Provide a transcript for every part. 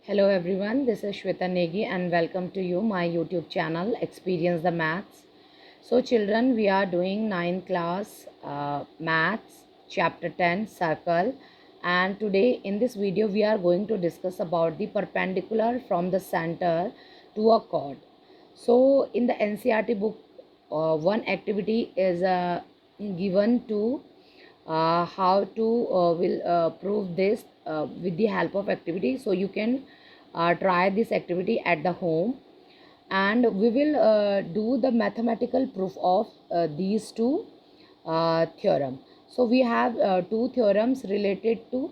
Hello everyone, this is Shweta Negi and welcome to you my YouTube channel Experience the Maths. So children, we are doing 9th class Maths chapter 10 circle, and today in this video we are going to discuss about the perpendicular from the center to a chord. So in the NCERT book, one activity is given to how to will prove this with the help of activity. So you can try this activity at the home, and we will do the mathematical proof of these two theorem. So we have two theorems related to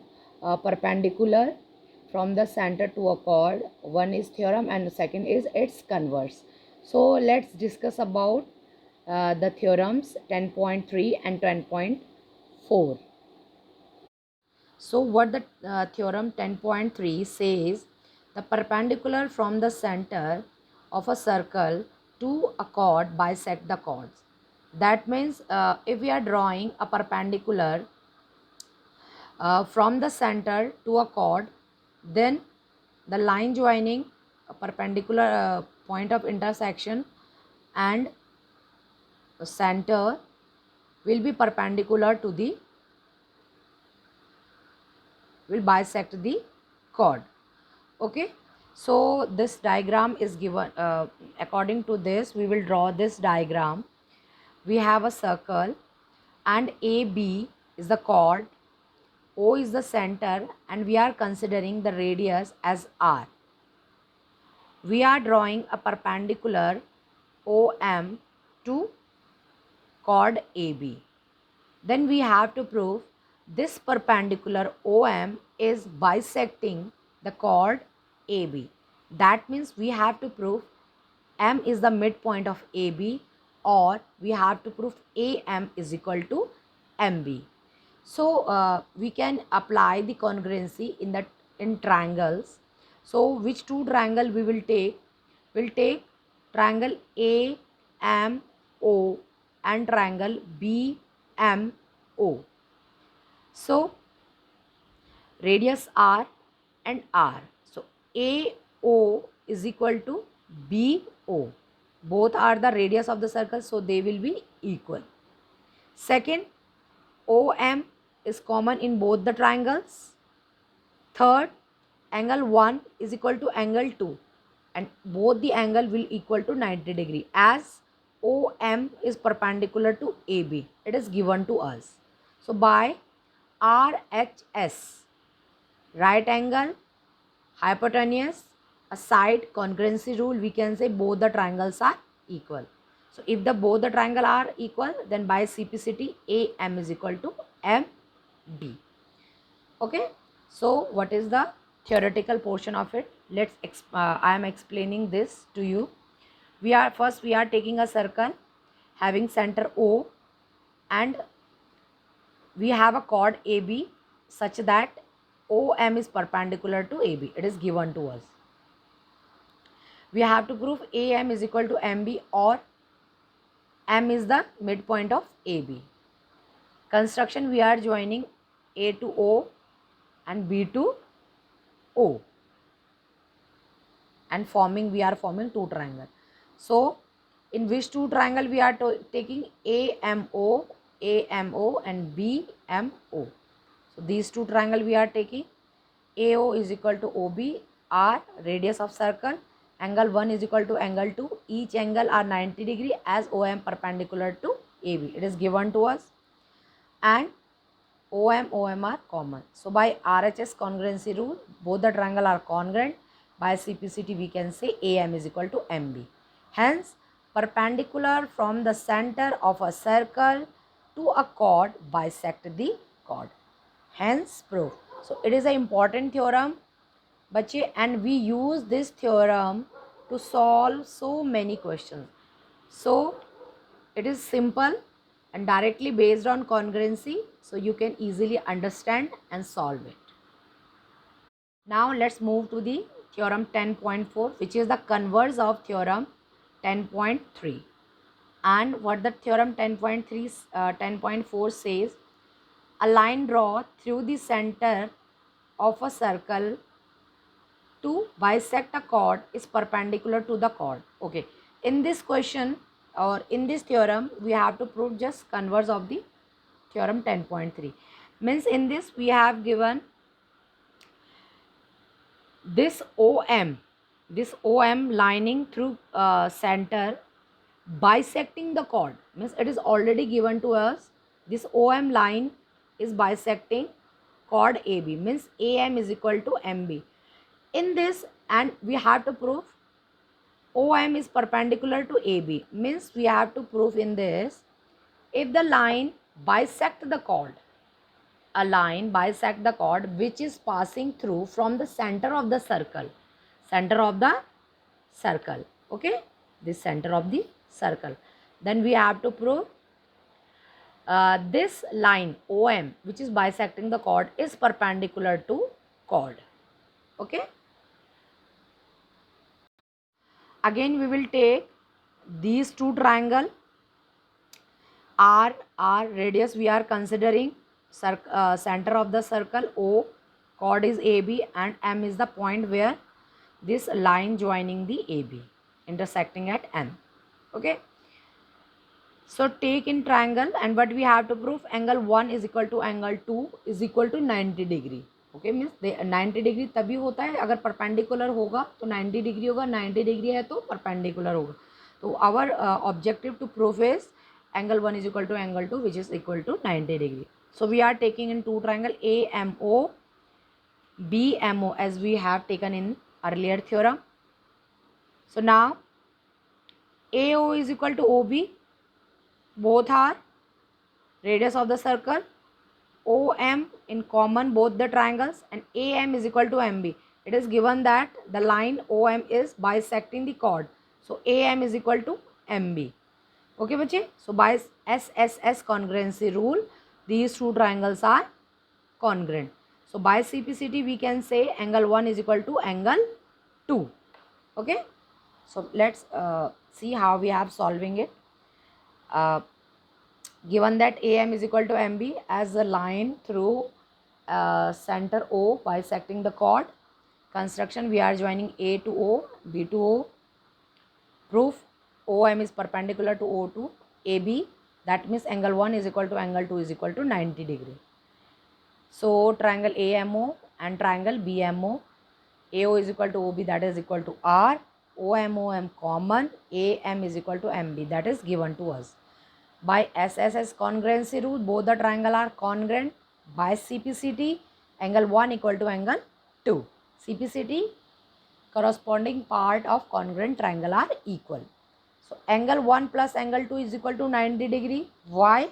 perpendicular from the center to a chord. One is theorem and the second is its converse. So let's discuss about the theorems 10.3 and 10.4. So what the theorem 10.3 says, the perpendicular from the center of a circle to a chord bisect the chords. That means if we are drawing a perpendicular from the center to a chord, then the line joining a perpendicular point of intersection and center will be perpendicular to the will bisect the chord. Okay, so this diagram is given. According to this, we will draw this diagram. We have a circle and AB is the chord, O is the center, and we are considering the radius as R. We are drawing a perpendicular OM to chord AB. Then we have to prove this perpendicular OM is bisecting the chord AB. That means we have to prove M is the midpoint of AB, or we have to prove AM is equal to MB. So we can apply the congruency in triangles. So which two triangle we will take? We'll take triangle AMO and triangle BMO. So radius R and R. So AO is equal to BO. Both are the radius of the circle, so they will be equal. Second, OM is common in both the triangles. Third, angle 1 is equal to angle 2, and both the angle will equal to 90 degree as OM is perpendicular to AB. It is given to us. So by RHS, right angle, hypotenuse, a side, congruency rule, we can say both the triangles are equal. So if both the triangle are equal, then by CPCT AM is equal to MB. Okay, so what is the theoretical portion of it? I am explaining this to you. We are taking a circle having center O, and we have a chord AB such that OM is perpendicular to AB. It is given to us. We have to prove AM is equal to MB, or M is the midpoint of AB. Construction, we are joining A to O and B to O, and we are forming two triangle. So in which two triangle we are taking AMO and BMO. So these two triangle we are taking. AO is equal to OB, R radius of circle, angle 1 is equal to angle 2. Each angle are 90 degree as OM perpendicular to AB. It is given to us, and OM are common. So by RHS congruency rule, both the triangle are congruent. By CPCT, we can say AM is equal to MB. Hence, perpendicular from the center of a circle to a chord bisect the chord. Hence, proof. So it is an important theorem, bache, and we use this theorem to solve so many questions. So it is simple and directly based on congruency, so you can easily understand and solve it. Now let's move to the theorem 10.4, which is the converse of theorem 10.3. And what the theorem 10.4 says, a line draw through the center of a circle to bisect a chord is perpendicular to the chord. Okay, in this question or in this theorem we have to prove just converse of the theorem 10.3. Means in this we have given this OM lining through center bisecting the chord. Means it is already given to us this OM line is bisecting chord AB, means AM is equal to MB. In this, and we have to prove OM is perpendicular to AB, means we have to prove in this, if the line bisect the chord, a line bisect the chord which is passing through from the center of the circle, okay, this center of the circle, then we have to prove this line OM which is bisecting the chord is perpendicular to chord. Okay, again we will take these two triangle. R radius we are considering center of the circle, O chord is AB, and M is the point where this line joining the AB intersecting at M. Okay, so take in triangle, and what we have to prove, angle 1 is equal to angle 2 is equal to 90 degree. Okay, means 90 degree तभी होता है अगर perpendicular होगा तो 90 degree होगा, 90 degree है तो perpendicular होगा. तो our objective to proof is angle 1 is equal to angle 2 which is equal to 90 degree. So we are taking in two triangle AMO, BMO as we have taken in earlier theorem. So now AO is equal to OB, both are radius of the circle, OM in common both the triangles, and AM is equal to MB. It is given that the line OM is bisecting the chord, so AM is equal to MB. Okay बच्चे, so by SSS congruency rule these two triangles are congruent. So by CPCT we can say angle 1 is equal to angle 2. Okay, so let's see how we have solving it. Given that AM is equal to MB as a line through center O bisecting the chord, construction we are joining A to O, B to O. Proof, OM is perpendicular to O to AB, that means angle 1 is equal to angle 2 is equal to 90 degree. So triangle AMO and triangle BMO, AO is equal to OB, that is equal to R, OMOM common, AM is equal to MB, that is given to us. By SSS congruency rule both the triangle are congruent. By CPCT angle 1 equal to angle 2. CPCT corresponding part of congruent triangle are equal. So angle 1 plus angle 2 is equal to 90 degree. Why?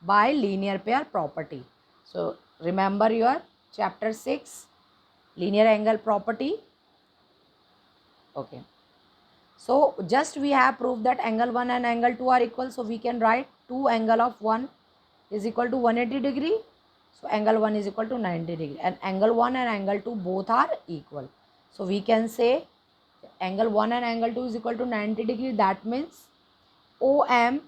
By linear pair property. So remember your chapter 6 linear angle property. Okay, so just we have proved that angle 1 and angle 2 are equal, so we can write 2 angle of 1 is equal to 180 degree. So angle 1 is equal to 90 degree, and angle 1 and angle 2 both are equal. So we can say angle 1 and angle 2 is equal to 90 degree. That means OM,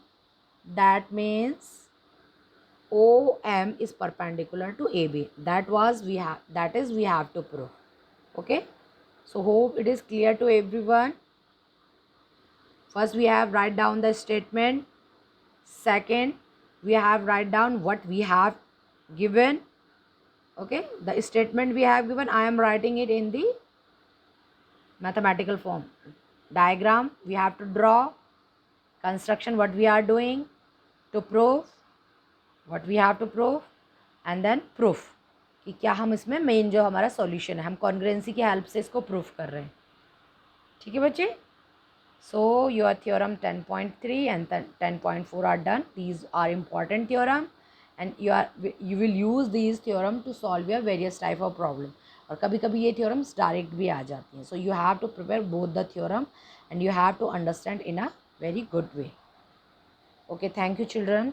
is perpendicular to AB. That is we have to prove. Okay, so hope it is clear to everyone. First we have write down the statement. Second we have write down what we have given. Okay, the statement we have given, I am writing it in the mathematical form. Diagram we have to draw. Construction what we are doing to prove what we have to prove, and then proof कि क्या हम इसमें main जो हमारा solution है हम congruency की help से इसको प्रूफ कर रहे हैं. ठीक है बच्चे, so your theorem 10.3 and 10.4 are done. These are important theorem and you will use these theorem to solve your various type of problem. और कभी कभी ये theorems डायरेक्ट भी आ जाती हैं. So you have to prepare both the theorem and you have to understand in a very good way. Okay, thank you children.